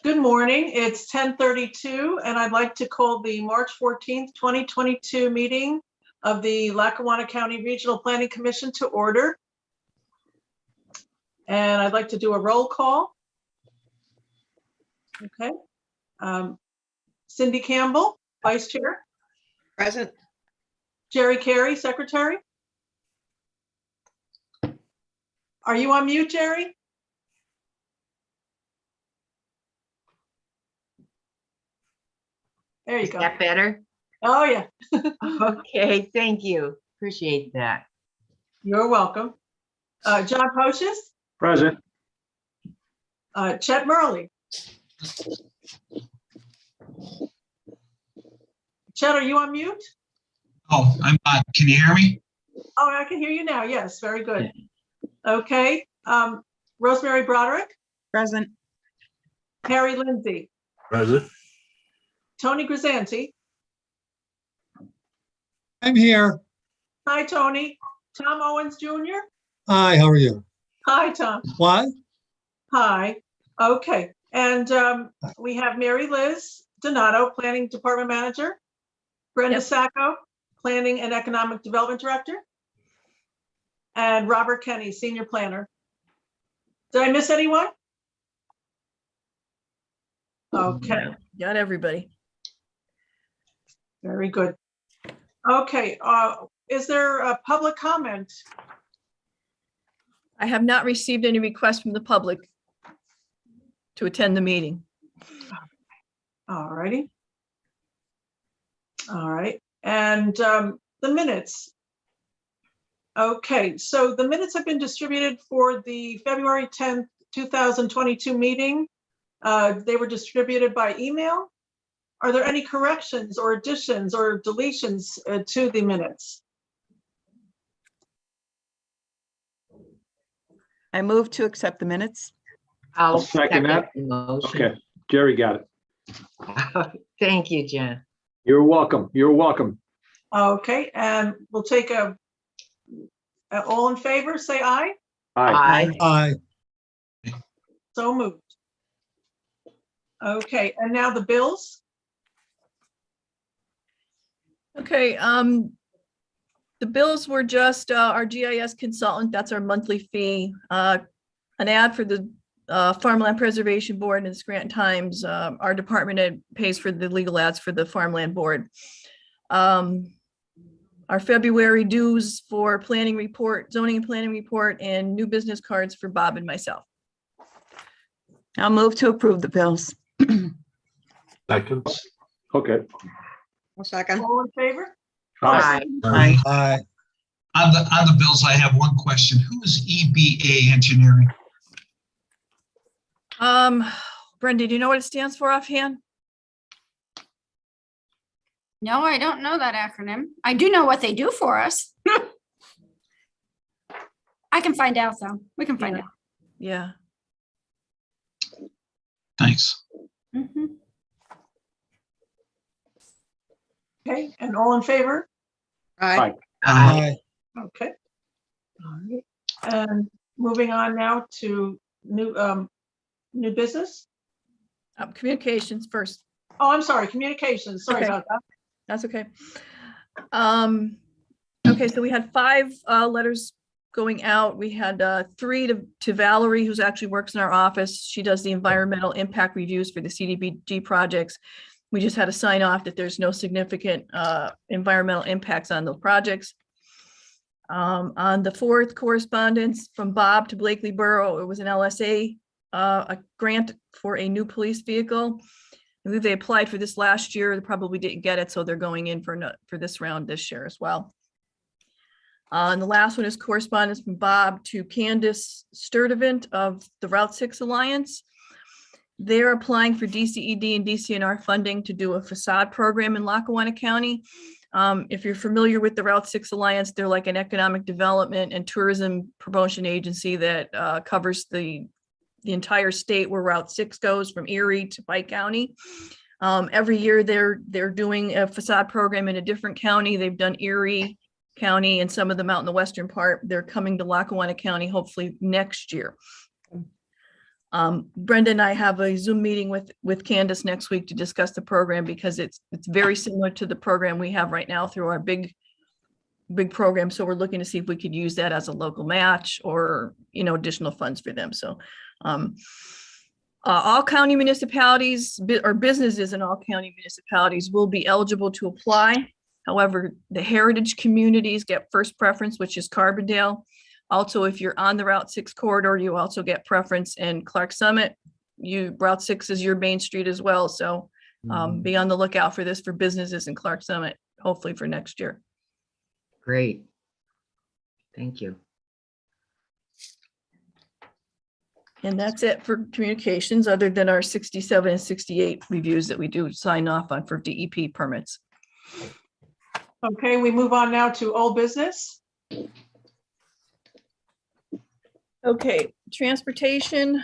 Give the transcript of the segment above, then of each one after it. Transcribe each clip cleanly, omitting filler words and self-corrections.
Good morning. It's 10:32, and I'd like to call the March 14th, 2022 meeting of the Lackawanna County Regional Planning Commission to order. And I'd like to do a roll call. Okay. Cindy Campbell, Vice Chair. Present. Jerry Carey, Secretary. Are you on mute, Jerry? There you go. Is that better? Oh, yeah. Okay, thank you. Appreciate that. You're welcome. John Poshis. Present. Chet Murley. Chet, are you on mute? Oh, I'm on. Can you hear me? Oh, I can hear you now. Yes, very good. Okay. Rosemary Broderick. Present. Harry Lindsay. Present. Tony Grisanti. I'm here. Hi, Tony. Tom Owens Jr. Hi, how are you? Hi, Tom. What? Hi. Okay. And we have Mary Liz Donato, Planning Department Manager. Brenda Sacco, Planning and Economic Development Director. And Robert Kenny, Senior Planner. Did I miss anyone? Okay. Got everybody. Very good. Okay. Is there a public comment? I have not received any requests from the public to attend the meeting. All righty. All right. And the minutes. Okay, so the minutes have been distributed for the February 10th, 2022 meeting. They were distributed by email. Are there any corrections or additions or deletions to the minutes? I move to accept the minutes. I'll second that. the motion. Okay, Jerry got it. Thank you, Jen. You're welcome. You're welcome. Okay, and we'll take all in favor, say aye. Aye. Aye. Aye. So moved. Okay, and now the bills. Okay, the bills were just our GIS consultant, that's our monthly fee, an ad for the Farmland Preservation Board and the Scranton Times. Our department pays for the legal ads for the Farmland Board. Our February dues for planning report, zoning and planning report, and new business cards for Bob and myself. I'll move to approve the bills. Second. Okay. Second. All in favor? Aye. Aye. Aye. On the bills, I have one question. Who is EBA Engineering? Brenda, do you know what it stands for offhand? No, I don't know that acronym. I do know what they do for us. I can find out though. We can find out. Yeah. Thanks. Mhm. Okay, and all in favor? Aye. Aye. Okay. All right. And moving on now to new business. Communications first. Oh, I'm sorry, communications. Sorry Okay. about that. That's okay. Okay, so we had 5 letters going out. We had 3 to Valerie, who's actually works in our office. She does the environmental impact reviews for the CDBG projects. We just had to sign off that there's no significant environmental impacts on those projects. On the 4th correspondence from Bob to Blakely Borough, it was an LSA, a grant for a new police vehicle. I believe they applied for this last year. They probably didn't get it, so they're going in for this round this year as well. And the last one is correspondence from Bob to Candace Sturdivant of the Route 6 Alliance. They're applying for DCED and DCNR funding to do a facade program in Lackawanna County. If you're familiar with the Route 6 Alliance, they're like an economic development and tourism promotion agency that covers the entire state where Route 6 goes from Erie to Pike County. Every year they're doing a facade program in a different county. They've done Erie County and some of them out in the western part. They're coming to Lackawanna County hopefully next year. Brenda and I have a Zoom meeting with Candace next week to discuss the program because it's very similar to the program we have right now through our big program. So we're looking to see if we could use that as a local match or, additional funds for them. So all county municipalities or businesses in all county municipalities will be eligible to apply. However, the heritage communities get first preference, which is Carbondale. Also, if you're on the Route 6 corridor, you also get preference in Clark Summit. Route 6 is your main street as well. So be on the lookout for this for businesses in Clark Summit, hopefully for next year. Great. Thank you. And that's it for communications, other than our 67 and 68 reviews that we do sign off on for DEP permits. Okay, we move on now to old business. Okay, transportation.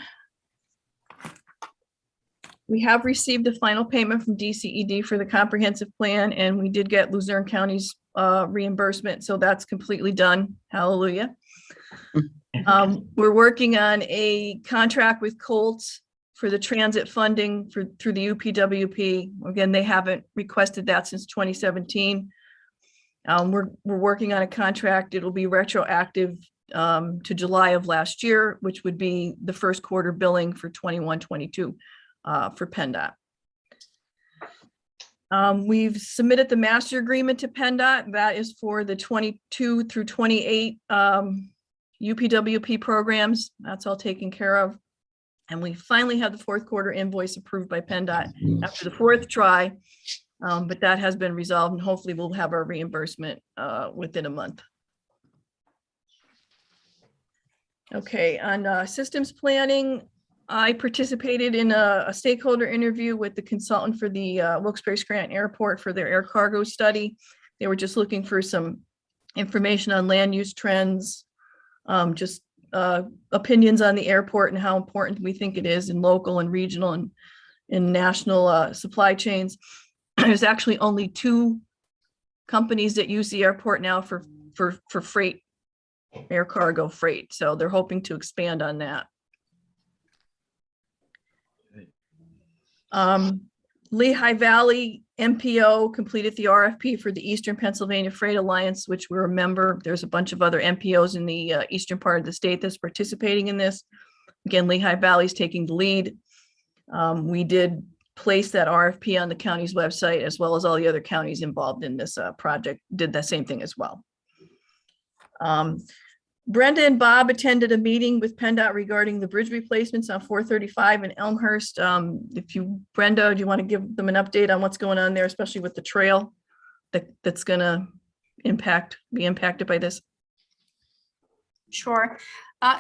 We have received the final payment from DCED for the comprehensive plan, and we did get Luzerne County's reimbursement, so that's completely done. Hallelujah. We're working on a contract with Colts for the transit funding through the UPWP. Again, they haven't requested that since 2017. We're working on a contract. It'll be retroactive to July of last year, which would be the first quarter billing for 21-22 for Penndot. We've submitted the master agreement to Penndot. That is for the 22 through 28 UPWP programs. That's all taken care of. And we finally have the fourth quarter invoice approved by Penndot after the fourth try. But that has been resolved, and hopefully we'll have our reimbursement within a month. Okay, on systems planning, I participated in a stakeholder interview with the consultant for the Wilkes-Barre Scranton Airport for their air cargo study. They were just looking for some information on land use trends, just opinions on the airport and how important we think it is in local and regional and in national supply chains. There's actually only 2 companies that use the airport now for freight, air cargo freight. So they're hoping to expand on that. Lehigh Valley MPO completed the RFP for the Eastern Pennsylvania Freight Alliance, which we're a member. There's a bunch of other MPOs in the eastern part of the state that's participating in this. Again, Lehigh Valley is taking the lead. We did place that RFP on the county's website, as well as all the other counties involved in this project did the same thing as well. Brenda and Bob attended a meeting with Penndot regarding the bridge replacements on 435 in Elmhurst. Brenda, do you want to give them an update on what's going on there, especially with the trail that's going to be impacted by this? Sure.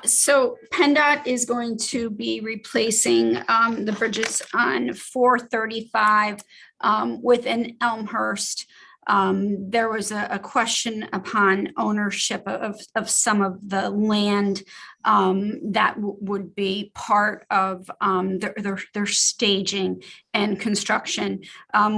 So Penndot is going to be replacing the bridges on 435 within Elmhurst. There was a question upon ownership of some of the land that would be part of their staging and construction.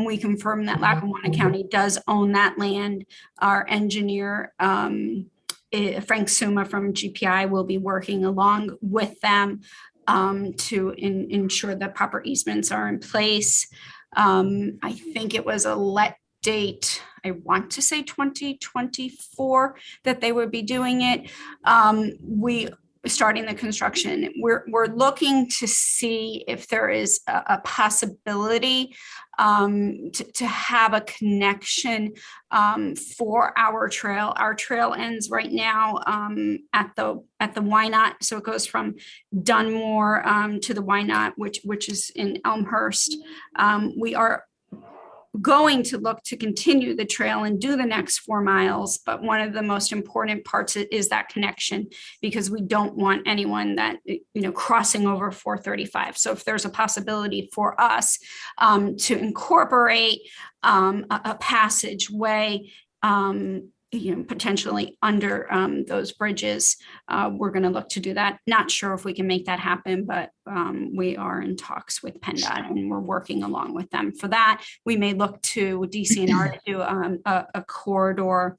We confirmed that Lackawanna County does own that land. Our engineer, Frank Suma from GPI, will be working along with them to ensure that proper easements are in place. I think it was a let date, I want to say 2024, that they would be doing it. We starting the construction. We're looking to see if there is a possibility to have a connection for our trail. Our trail ends right now at the Wynot, so it goes from Dunmore to the Wynot, which is in Elmhurst. We are going to look to continue the trail and do the next 4 miles. But one of the most important parts is that connection, because we don't want anyone that, crossing over 435. So if there's a possibility for us to incorporate a passageway, potentially under those bridges, we're going to look to do that. Not sure if we can make that happen, but we are in talks with Penndot and we're working along with them for that. We may look to DCNR to do a corridor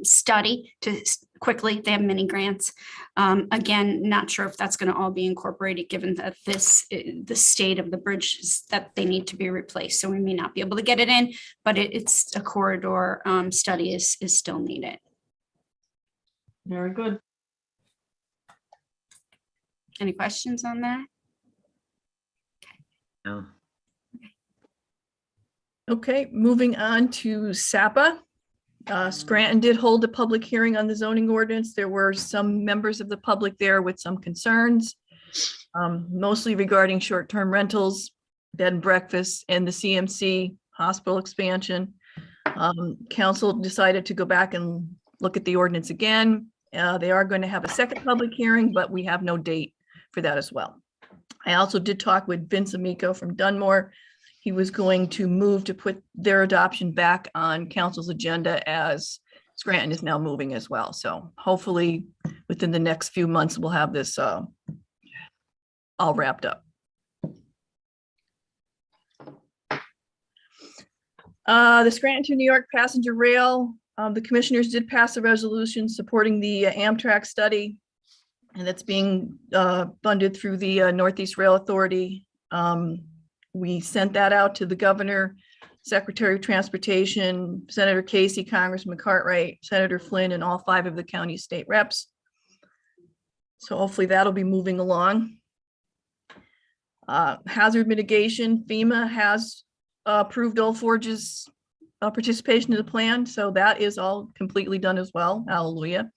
study to quickly, they have mini grants. Again, not sure if that's going to all be incorporated, given that the state of the bridge is that they need to be replaced. So we may not be able to get it in, but it's a corridor study is still needed. Very good. Any questions on that? No. Okay, moving on to SAPA. Scranton did hold a public hearing on the zoning ordinance. There were some members of the public there with some concerns, mostly regarding short-term rentals, bed and breakfast, and the CMC hospital expansion. Council decided to go back and look at the ordinance again. They are going to have a second public hearing, but we have no date for that as well. I also did talk with Vince Amico from Dunmore. He was going to move to put their adoption back on council's agenda as Scranton is now moving as well. So hopefully within the next few months, we'll have this all wrapped up. The Scranton to New York passenger rail, the commissioners did pass a resolution supporting the Amtrak study, and that's being funded through the Northeast Rail Authority. We sent that out to the governor, Secretary of Transportation, Senator Casey, Congressman Cartwright, Senator Flynn, and all 5 of the county state reps. So hopefully that'll be moving along. Hazard mitigation, FEMA has approved Old Forge's participation in the plan. So that is all completely done as well. Hallelujah.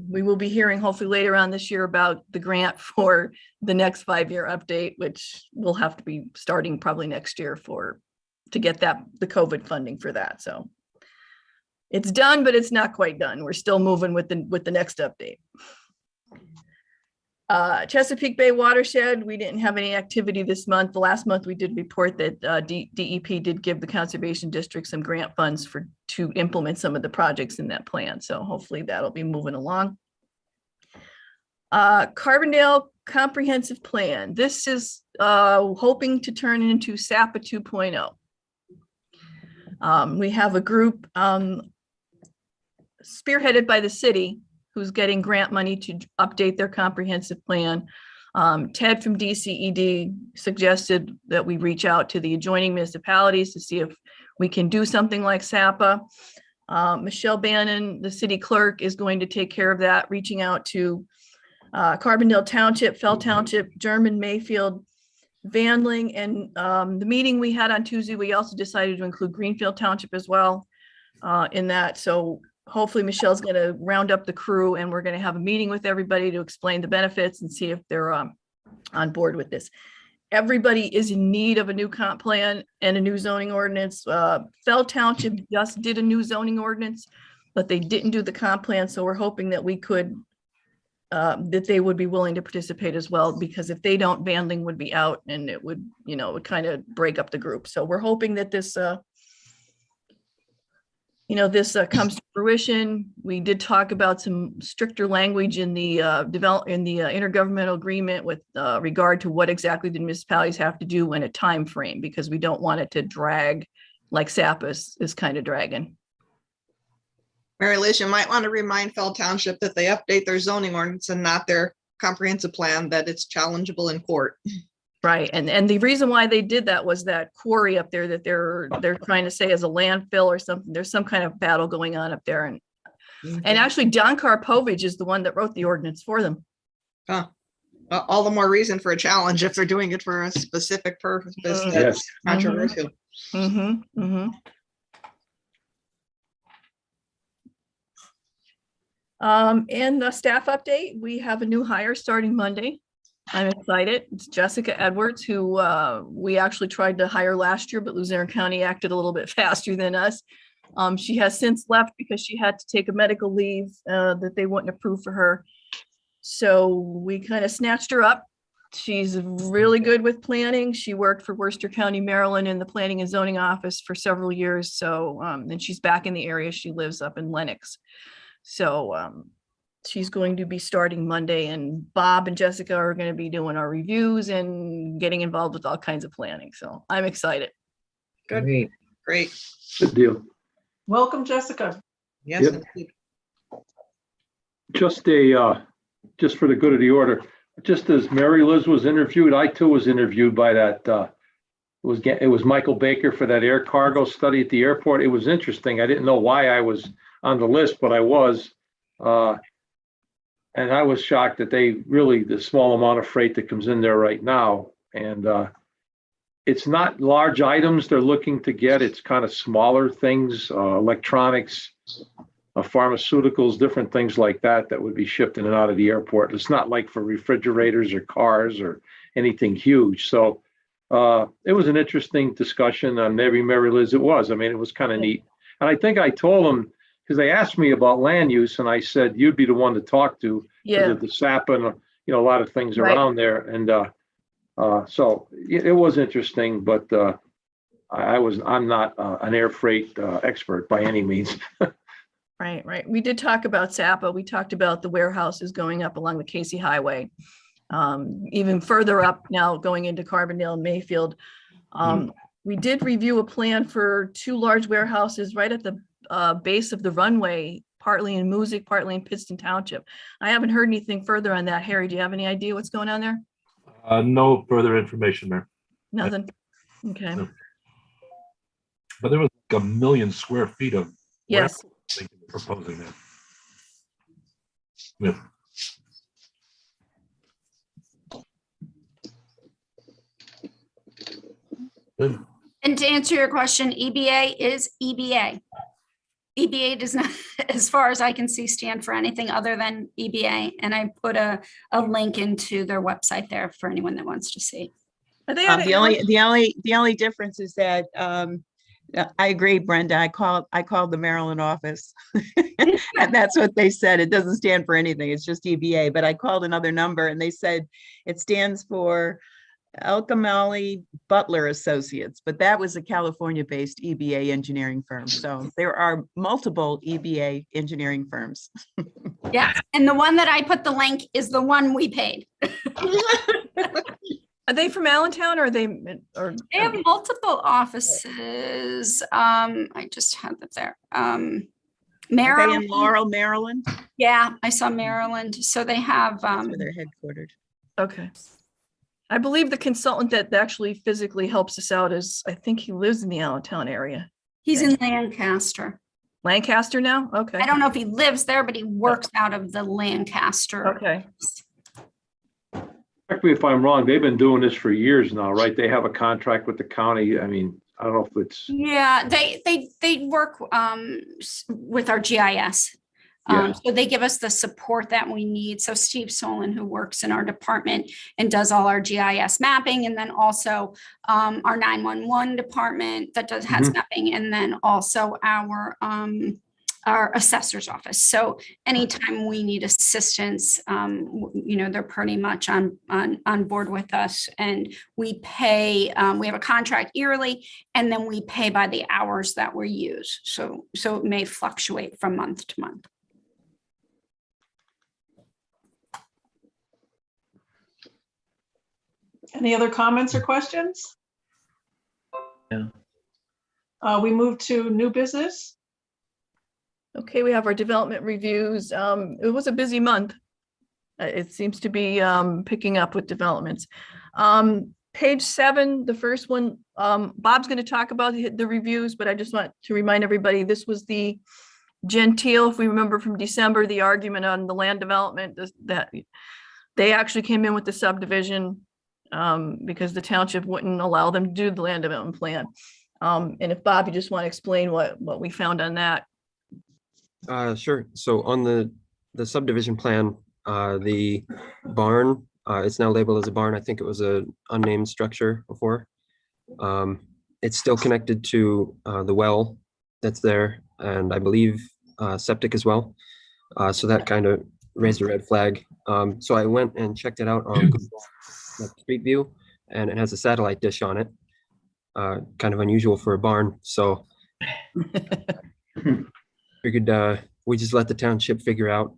We will be hearing hopefully later on this year about the grant for the next 5-year update, which will have to be starting probably next year to get the COVID funding for that. So it's done, but it's not quite done. We're still moving with the next update. Chesapeake Bay Watershed, we didn't have any activity this month. The last month we did report that DEP did give the conservation district some grant funds to implement some of the projects in that plan. So hopefully that'll be moving along. Carbondale Comprehensive Plan. This is hoping to turn into SAPA 2.0. We have a group spearheaded by the city who's getting grant money to update their comprehensive plan. Ted from DCED suggested that we reach out to the adjoining municipalities to see if we can do something like SAPA. Michelle Bannon, the city clerk, is going to take care of that, reaching out to Carbondale Township, Fell Township, German, Mayfield, Vandling, and the meeting we had on Tuesday, we also decided to include Greenfield Township as well in that. So hopefully Michelle's going to round up the crew and we're going to have a meeting with everybody to explain the benefits and see if they're on board with this. Everybody is in need of a new comp plan and a new zoning ordinance. Fell Township just did a new zoning ordinance, but they didn't do the comp plan. So we're hoping that we could, that they would be willing to participate as well, because if they don't, Vandling would be out and it would, it would kind of break up the group. So we're hoping that this, this comes to fruition. We did talk about some stricter language in the intergovernmental agreement with regard to what exactly the municipalities have to do in a time frame, because we don't want it to drag like SAPA is kind of dragging. Mary Liz, you might want to remind Fell Township that they update their zoning ordinance and not their comprehensive plan, that it's challengeable in court. Right, and the reason why they did that was that quarry up there that they're trying to say is a landfill or something. There's some kind of battle going on up there, and actually Don Karpovich is the one that wrote the ordinance for them. Huh. All the more reason for a challenge if they're doing it for a specific purpose that's Yes. controversial. Mm-hmm, mm-hmm. And the staff update, we have a new hire starting Monday. I'm excited. It's Jessica Edwards, who we actually tried to hire last year, but Luzerne County acted a little bit faster than us. She has since left because she had to take a medical leave that they wouldn't approve for her. So we kind of snatched her up. She's really good with planning. She worked for Worcester County, Maryland in the planning and zoning office for several years. So, and she's back in the area. She lives up in Lenox. So, she's going to be starting Monday, and Bob and Jessica are going to be doing our reviews and getting involved with all kinds of planning. So I'm excited. Good. Great. Great. Good deal. Welcome, Jessica. Yes, Yep. indeed. Just just for the good of the order, just as Mary Liz was interviewed, I too was interviewed by that, it was Michael Baker for that air cargo study at the airport. It was interesting. I didn't know why I was on the list, but I was. And I was shocked that the small amount of freight that comes in there right now. And it's not large items they're looking to get. It's kind of smaller things, electronics, pharmaceuticals, different things like that would be shipped in and out of the airport. It's not like for refrigerators or cars or anything huge. So it was an interesting discussion on maybe Mary Liz. It was. I mean, it was kind of neat. And I think I told them, because they asked me about land use, and I said, you'd be the one to talk to because Yeah, of the SAP and, a lot of things Right. around there. And so it was interesting, but I'm not an air freight expert by any means. right. We did talk about SAPA. We talked about the warehouses going up along the Casey Highway. Even further up now going into Carbondale Mayfield. We did review a plan for 2 large warehouses right at the base of the runway, partly in Moosic, partly in Pittston Township. I haven't heard anything further on that. Harry, do you have any idea what's going on there? No further information there, Nothing? Okay, No. but there was like 1 million square feet of yes. warehouse they were proposing there. Yeah. Good. And to answer your question, EBA is EBA. EBA does not, as far as I can see, stand for anything other than EBA. And I put a link into their website there for anyone that wants to see. Are they out of The only difference is that I agree, Brenda. I called the Maryland office. And that's what they said. It doesn't stand for anything. It's just EBA. But I called another number and they said it stands for Elkamali Butler Associates, but that was a California-based EBA engineering firm. So there are multiple EBA engineering firms. Yeah, and the one that I put the link is the one we paid. Are they from Allentown or are they? Or They have multiple offices. I just had that there. Are they Maryland. in Laurel, Maryland? Yeah, I saw Maryland. So they have, That's where they're headquartered. Okay. I believe the consultant that actually physically helps us out is, I think he lives in the Allentown area. he's in Lancaster. Lancaster now? Okay. I don't know if he lives there, but he works out of the Lancaster. Okay. Correct me if I'm wrong, they've been doing this for years now, right? They have a contract with the county. I mean, I don't know if it's, Yeah, they work with our GIS. Yeah. So they give us the support that we need. So Steve Solon, who works in our department and does all our GIS mapping, and then also our 911 department that has mapping, and then also our assessor's office. So anytime we need assistance, they're pretty much on board with us, and we pay. We have a contract yearly, and then we pay by the hours that we use. So it may fluctuate from month to month. Any other comments or questions? No. We move to new business. Okay, we have our development reviews. It was a busy month. It seems to be picking up with developments. Page 7, the first one, Bob's going to talk about the reviews, but I just want to remind everybody, this was the Gentile, if we remember from December, the argument on the land development, that they actually came in with the subdivision because the township wouldn't allow them to do the land development plan. And if Bob, you just want to explain what we found on that. Sure. So on the subdivision plan, the barn, it's now labeled as a barn. I think it was a unnamed structure before. It's still connected to the well that's there, and I believe septic as well. So that kind of raised a red flag. So I went and checked it out on Google Street View, and it has a satellite dish on it. Kind of unusual for a barn. So figured we just let the township figure out,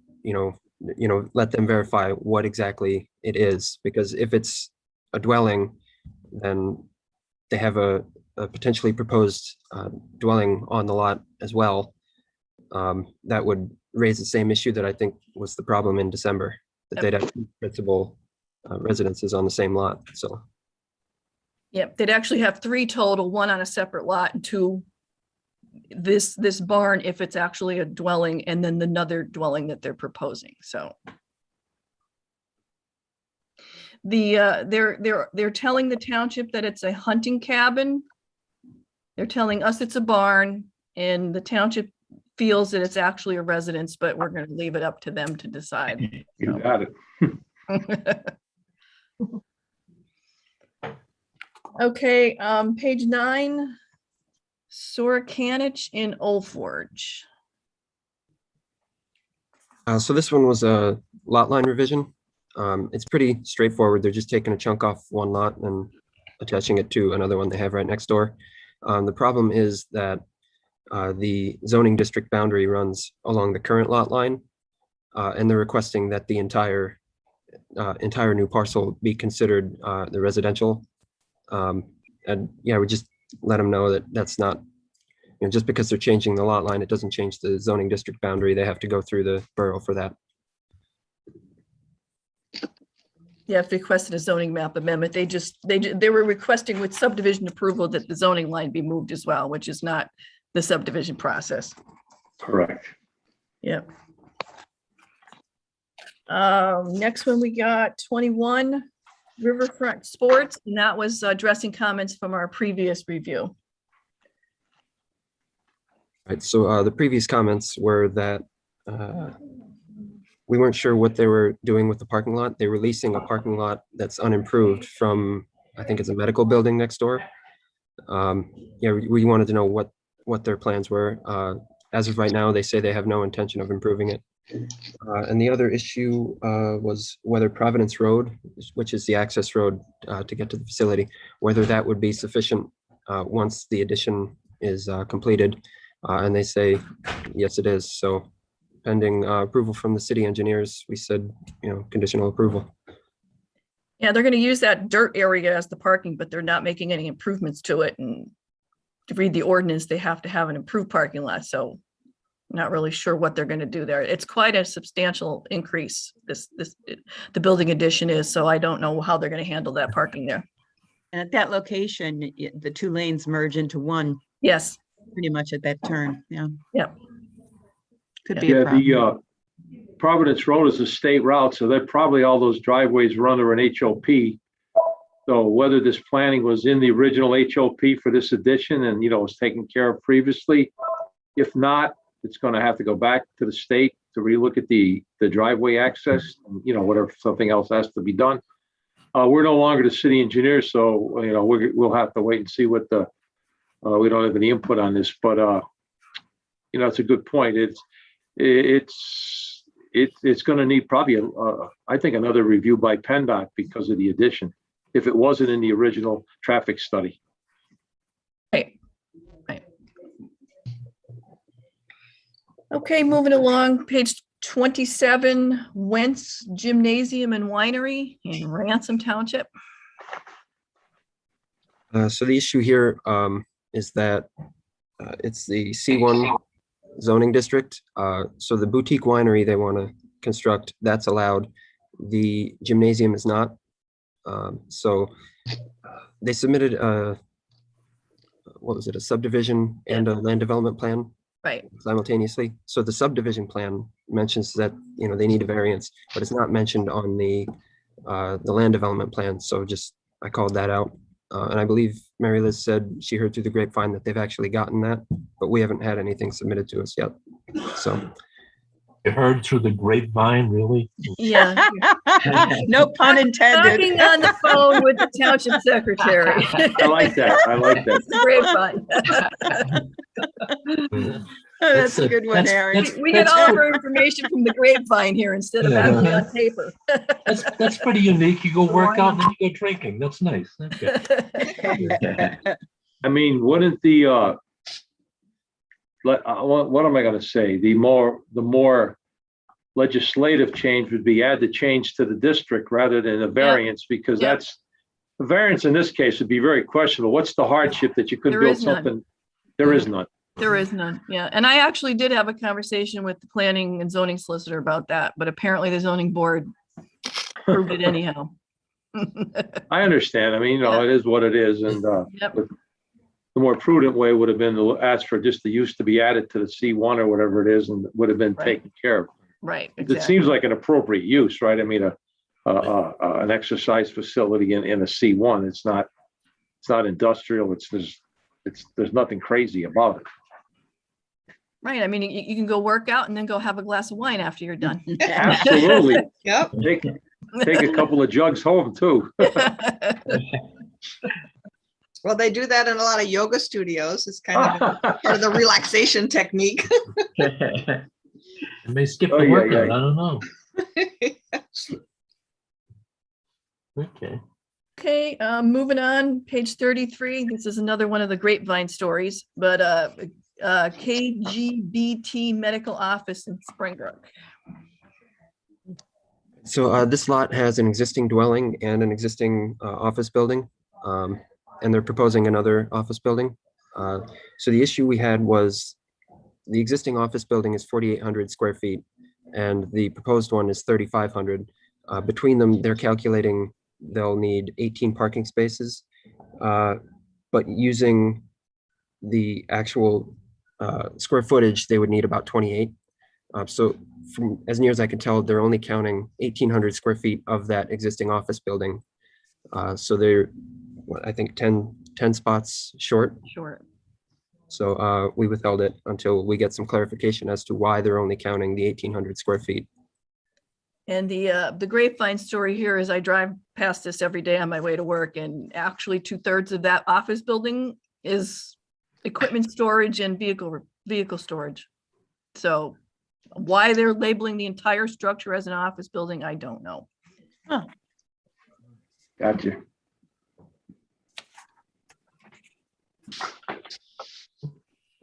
let them verify what exactly it is, because if it's a dwelling, then they have a potentially proposed dwelling on the lot as well. that would raise the same issue that I think was the problem in December, that they'd have two principal residences on the same lot, so. Yep, they'd actually have 3 total, 1 on a separate lot and 2 this barn if it's actually a dwelling, and then another dwelling that they're proposing, so. They're telling the township that it's a hunting cabin. They're telling us it's a barn, and the township feels that it's actually a residence, but we're gonna leave it up to them to decide. You got it. Okay, page 9, Sorakanich in Old Forge. So this one was a lot line revision. It's pretty straightforward. They're just taking a chunk off one lot and attaching it to another one they have right next door. The problem is that the zoning district boundary runs along the current lot line, and they're requesting that the entire new parcel be considered the residential. And yeah, we just let them know that that's not, just because they're changing the lot line, it doesn't change the zoning district boundary. They have to go through the borough for that. Yeah, if they requested a zoning map amendment, they were requesting with subdivision approval that the zoning line be moved as well, which is not the subdivision process. Correct. Yep. Next one, we got 21 Riverfront Sports, and that was addressing comments from our previous review. Right, so the previous comments were that we weren't sure what they were doing with the parking lot. They were leasing a parking lot that's unimproved from, I think it's a medical building next door. Yeah, we wanted to know what their plans were. As of right now, they say they have no intention of improving it. And the other issue was whether Providence Road, which is the access road to get to the facility, whether that would be sufficient once the addition is completed. And they say, yes, it is. So pending approval from the city engineers, we said, conditional approval. Yeah, they're going to use that dirt area as the parking, but they're not making any improvements to it. And to read the ordinance, they have to have an improved parking lot. So not really sure what they're going to do there. It's quite a substantial increase. The building addition is, so I don't know how they're going to handle that parking there. And at that location, the 2 lanes merge into one. Yes. Pretty much at that turn, yeah. Yep. Could be a problem. The Providence Road is a state route, so they're probably all those driveways run under an HOP. So whether this planning was in the original HOP for this addition and, was taken care of previously, if not, it's going to have to go back to the state to relook at the driveway access, and, whatever, something else has to be done. We're no longer the city engineers, so, we'll have to wait and see what we don't have any input on this, but, it's a good point. It's going to need probably, I think, another review by Penndot because of the addition, if it wasn't in the original traffic study. Right. Okay, moving along, page 27, Wentz Gymnasium and Winery in Ransom Township. So the issue here is that it's the C1 zoning district. So the boutique winery they want to construct, that's allowed. The gymnasium is not. So they submitted a subdivision and a land development plan. Right. Simultaneously. So the subdivision plan mentions that, they need a variance, but it's not mentioned on the land development plan. So I called that out. And I believe Mary Liz said she heard through the grapevine that they've actually gotten that, but we haven't had anything submitted to us yet. So. You heard through the grapevine, really? Yeah. No pun intended. Talking on the phone with the township secretary. I like that. Grapevine. Oh, that's a good one, Aaron. We get all of our information from the grapevine here instead of actually on paper. That's pretty unique. You go work out and then you go drinking. That's nice. Okay. I mean, wouldn't what am I going to say? The more legislative change would be add the change to the district rather than a variance, because that's the variance in this case would be very questionable. What's the hardship that you couldn't build something? There is none. There is none, yeah. And I actually did have a conversation with the planning and zoning solicitor about that, but apparently the zoning board approved it anyhow. I understand. I mean, you know, it is what it is. And Yep. but the more prudent way would have been to ask for just the use to be added to the C1 or whatever it is, and would have been Right. taken care of. Right, It exactly. seems like an appropriate use, right? I mean, an exercise facility in a C1, it's not industrial. There's nothing crazy about it. Right, I mean, you can go work out and then go have a glass of wine after you're done. Absolutely. Yep. Take a couple of jugs home too. Well, they do that in a lot of yoga studios. It's kind of part of the relaxation technique. It may skip Oh, the yeah, workout. yeah. I don't know. Okay. Okay, moving on, page 33. This is another one of the grapevine stories, but KGBT Medical Office in Springbrook. So this lot has an existing dwelling and an existing office building, and they're proposing another office building. So the issue we had was the existing office building is 4,800 square feet, and the proposed one is 3,500. Between them, they're calculating they'll need 18 parking spaces, but using the actual square footage, they would need about 28. So from as near as I can tell, they're only counting 1,800 square feet of that existing office building. So they're, I think, 10 spots short. Short. So we withheld it until we get some clarification as to why they're only counting the 1,800 square feet. And the grapevine story here is I drive past this every day on my way to work, and actually 2/3 of that office building is equipment storage and vehicle storage. So why they're labeling the entire structure as an office building, I don't know. Gotcha.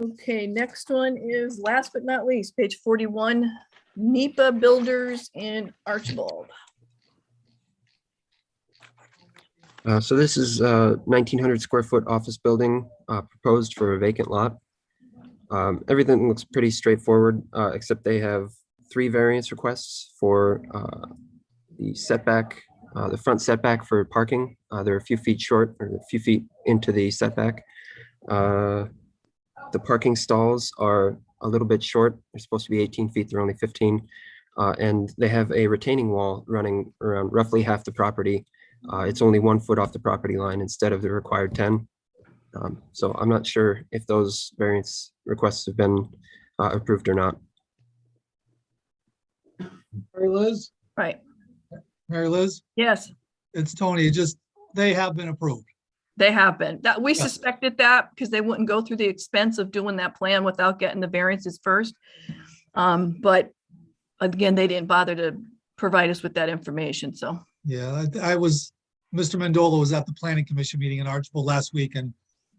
Okay, next one is last but not least, page 41, NEPA Builders in Archibald. So this is a 1,900 square foot office building proposed for a vacant lot. Everything looks pretty straightforward, except they have 3 variance requests for the setback, the front setback for parking. They're a few feet short, or a few feet into the setback. The parking stalls are a little bit short. They're supposed to be 18 feet. They're only 15. And they have a retaining wall running around roughly half the property. It's only 1 foot off the property line instead of the required 10. So I'm not sure if those variance requests have been approved or not. Mary Liz? Right, Mary Liz? yes, It's Tony. They have been approved. they have been. That we Yes. suspected that because they wouldn't go through the expense of doing that plan without getting the variances first. But again, they didn't bother to provide us with that information, so. Yeah, Mr. Mendola was at the planning commission meeting in Archibald last week, and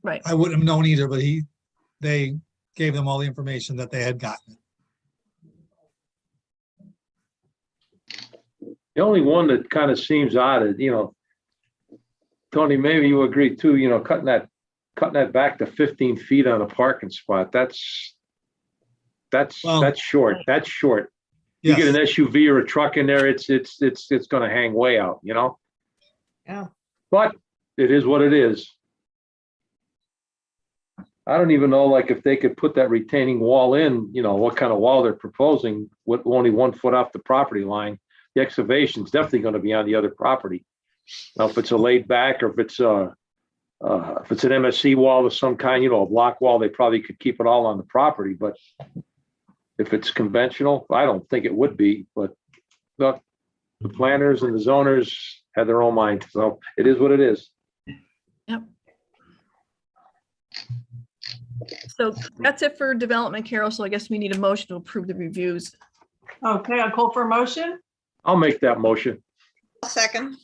Right, I wouldn't have known either, but they gave them all the information that they had gotten. The only one that kind of seems odd is, Tony, maybe you agree too, cutting that back to 15 feet on a parking spot. That's Well- short. That's short. You get an Yes, SUV or a truck in there, it's going to hang way out, Yeah. But it is what it is. I don't even know, like, if they could put that retaining wall in, what kind of wall they're proposing with only 1 foot off the property line. The excavation's definitely going to be on the other property. Now, if it's a laid back, or if it's an MSC wall of some kind, a block wall, they probably could keep it all on the property. But if it's conventional, I don't think it would be. But the planners and the zoners had their own mind, so it is what it is. yep. So that's it for development, Carol. So I guess we need a motion to approve the reviews. Okay, I'll call for a motion. I'll make that motion. Second.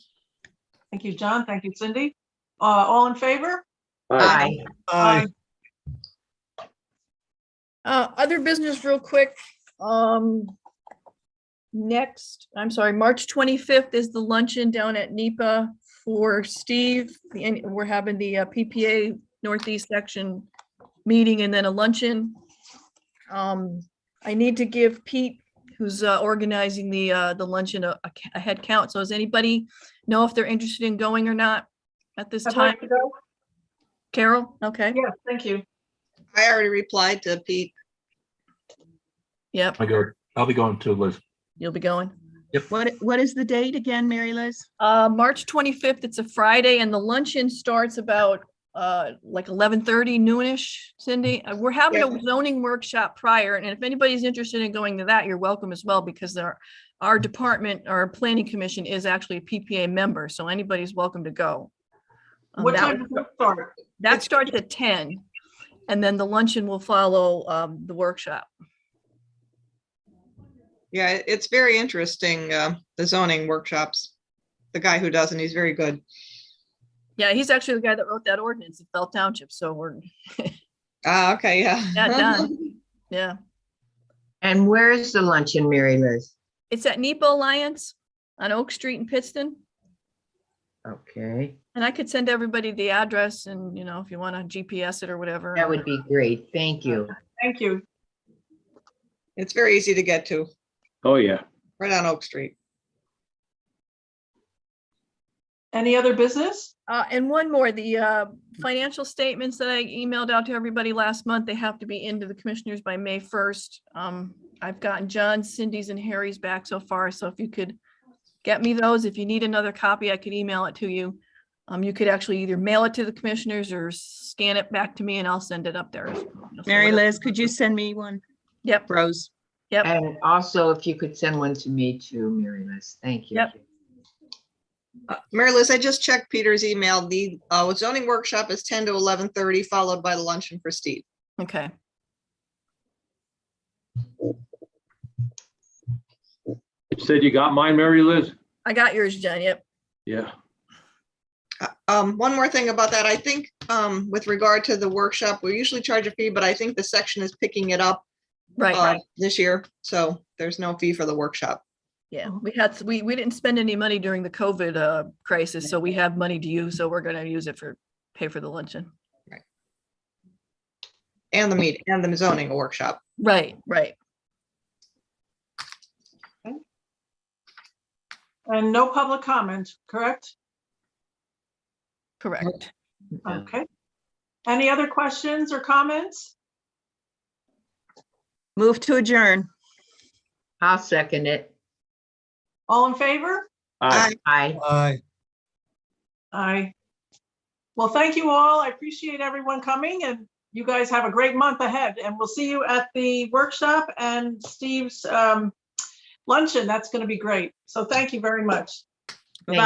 Thank you, John. Thank you, Cindy. All in favor? Aye. aye, Other business real quick. March 25th is the luncheon down at NEPA for Steve. We're having the PPA Northeast section meeting and then a luncheon. I need to give Pete, who's organizing the luncheon, a head count. So does anybody know if they're interested in going or not at this I'd time? like to go. Carol? Okay. Yes, thank you. I already replied to Pete. Yep, I'll be going too, Liz. you'll be going. What is the date again, Mary Liz? March 25th, it's a Friday, and the luncheon starts about like 11:30 noonish, Cindy. We're having a zoning workshop prior, and if anybody's interested in going to that, you're welcome as well, because our department, our planning commission is actually a PPA member, so anybody's welcome to go. What time does it start? That starts at 10, and then the luncheon will follow the workshop. Yeah, it's very interesting, the zoning workshops. The guy who does, and he's very good. Yeah, he's actually the guy that wrote that ordinance at Bell Township, so we're Okay, yeah. done. Yeah. And where is the luncheon, Mary Liz? It's at NEPA Alliance on Oak Street in Pittston. Okay, And I could send everybody the address and, if you want to GPS it or whatever. that would be great. Thank you. Thank you. It's very easy to get to, Oh, yeah. right on Oak Street. Any other business? And one more, the financial statements that I emailed out to everybody last month, they have to be into the commissioners by May 1st. I've gotten John, Cindy's, and Harry's back so far, so if you could get me those. If you need another copy, I could email it to you. You could actually either mail it to the commissioners or scan it back to me and I'll send it up there. Mary Liz, could you send me one? Yep. Rose. Yep. And also if you could send one to me too, Mary Liz. Thank you. Yep. Mary Liz, I just checked Peter's email. The zoning workshop is 10 to 11:30, followed by the luncheon for Steve. Okay. You said you got mine, Mary Liz? I got yours, Jen. Yep. Yeah. One more thing about that, I think with regard to the workshop, we usually charge a fee, but I think the section is picking it up Right. this year, so there's no fee for the workshop. Yeah, we didn't spend any money during the COVID crisis, so we have money to use, so we're gonna use it pay for the luncheon. And the meeting and the zoning workshop. Right. And no public comment, correct? Correct. Okay. Any other questions or comments? Move to adjourn. I'll second it. All in favor? Aye. Aye. Aye. Aye. Well, thank you all. I appreciate everyone coming, and you guys have a great month ahead, and we'll see you at the workshop and Steve's luncheon. That's going to be great. So thank you very much. Thank Bye.